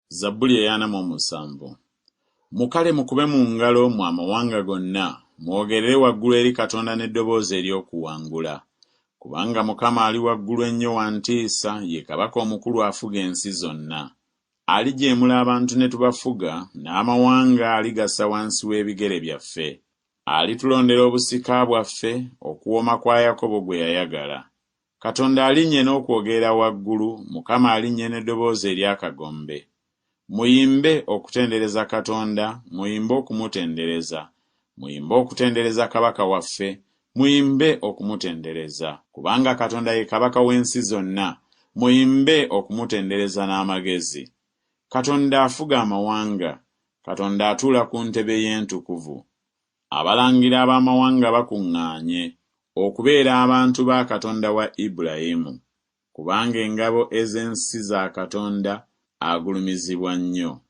Zabbuli Essuula. Mukale mukube mu ngalo mu amawanga gonna, mwogerere waggulu eri Katonda n'eddoboozi ery'okuwangula. Kubanga Mukama ali waggulu ennyo wa ntiisa, ye Kabaka omukulu afuga ensi zonna. Alijeemula abantu ne tubafuga, n'amawanga aligassa wansi w'ebigere byaffe. Alitulondera obusika bwaffe, okuwooma kwa Yakobo gwe yayagala. Katonda alinnye n'okwogera waggulu, Mukama alinnye n'eddoboozi ery'akagombe. Muyimbe okutendereza Katonda, muyimbe okumutendereza. Muyimbe okutendereza Kabaka waffe, muyimbe okumutendereza. Kubanga Katonda ye Kabaka w'ensi zonna, muyimbe okumutendereza n'amagezi. Katonda afuga amawanga, Katonda atuula ku ntebe y'entukuvu. Abalangira ab'amawanga bakuŋŋaanye, okubeera abantu ba Katonda wa Ibulayimu. Kubanga engabo ez'ensi za Katonda agulumizibwa nnyo.